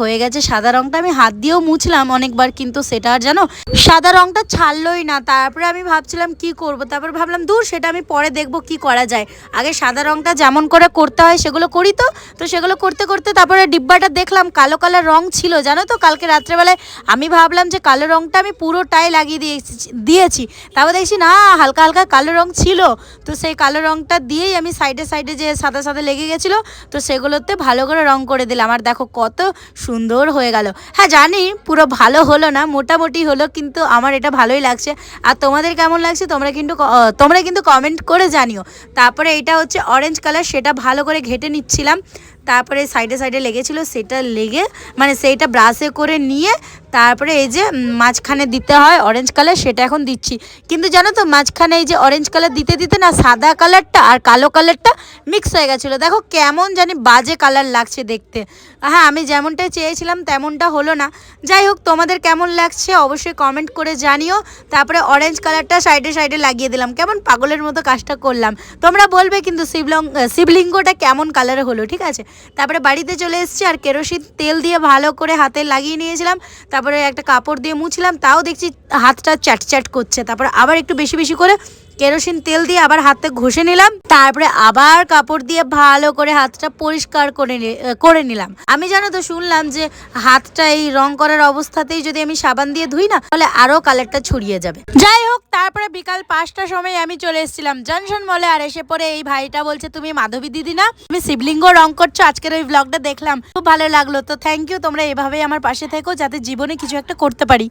হয়ে গেছে সাদা রংটা। আমি হাত দিয়েও মুছলাম অনেকবার, কিন্তু সেটা আর জানো সাদা রংটা ছাড়লোই না। তারপরে আমি ভাবছিলাম কি করব, তারপর ভাবলাম দূর, সেটা আমি পরে দেখব কি করা যায়, আগে সাদা রংটা যেমন করে করতে হয় সেগুলো করি। তো সেগুলো করতে করতে তারপরে ডিব্বাটা দেখলাম কালো কালার রং ছিল, জানো তো। কালকে রাত্রেবেলায় আমি ভাবলাম যে কালো রংটা আমি পুরোটাই লাগিয়ে দিয়েছি, তারপর দেখছি না, হালকা হালকা কালো রং ছিল। তো সেই কালো রংটা দিয়েই আমি সাইডে সাইডে যে সাদা সাদা লেগে গেছিলো, তো সেগুলোতে ভালো করে রং করে দিলাম। আর দেখো কত সুন্দর হয়ে গেল। হ্যাঁ জানি পুরো ভালো হলো না, মোটামুটি হলো, কিন্তু আমার এটা ভালোই লাগছে। আর তোমাদের কেমন লাগছে তোমরা কিন্তু কমেন্ট করে জানিও। তারপরে এটা হচ্ছে অরেঞ্জ কালার, সেটা ভালো করে ঘেটে নিচ্ছিলাম। তারপরে সাইডে সাইডে লেগেছিল, সেটা লেগে মানে সেইটা ব্রাশে করে নিয়ে তারপরে এই যে মাঝখানে দিতে হয় অরেঞ্জ কালার, সেটা এখন দিচ্ছি। কিন্তু জানো তো মাঝখানে এই যে অরেঞ্জ কালার দিতে দিতে না সাদা কালারটা আর কালো কালারটা মিক্স হয়ে গেছিলো। দেখো কেমন জানি বাজে কালার লাগছে দেখতে। হ্যাঁ আমি যেমনটা চেয়েছিলাম তেমনটা হলো না। যাই হোক, তোমাদের কেমন লাগছে অবশ্যই কমেন্ট করে জানিও। তারপরে অরেঞ্জ কালারটা সাইডে সাইডে লাগিয়ে দিলাম, কেমন পাগলের মতো কাজটা করলাম। তোমরা বলবে কিন্তু শিবলিঙ্গটা কেমন কালার হলো, ঠিক আছে। তারপরে বাড়িতে চলে এসেছি, আর কেরোসিন তেল দিয়ে ভালো করে হাতে লাগিয়ে নিয়েছিলাম। তারপরে একটা কাপড় দিয়ে মুছলাম, তাও দেখছি হাতটা চ্যাট চ্যাট করছে। তারপরে আবার একটু বেশি বেশি করে কেরোসিন তেল দিয়ে আবার হাতে ঘষে নিলাম। তারপরে আবার কাপড় দিয়ে ভালো করে হাতটা পরিষ্কার করে নিলাম। আমি জানো তো শুনলাম যে হাতটা এই রং করার অবস্থাতেই যদি আমি সাবান দিয়ে ধুই না, তাহলে আরো কালারটা ছড়িয়ে যাবে। যাই হোক, তারপরে বিকাল 5টার সময় আমি চলে এসেছিলাম জনসন মলে। আর এসে পরে এই ভাইটা বলছে তুমি মাধবী দিদি না, তুমি শিবলিঙ্গ রং করছো। আজকের ওই ব্লগটা দেখলাম, খুব ভালো লাগলো। তো থ্যাংক ইউ, তোমরা এভাবেই আমার পাশে থেকো যাতে জীবনে কিছু একটা করতে পারি।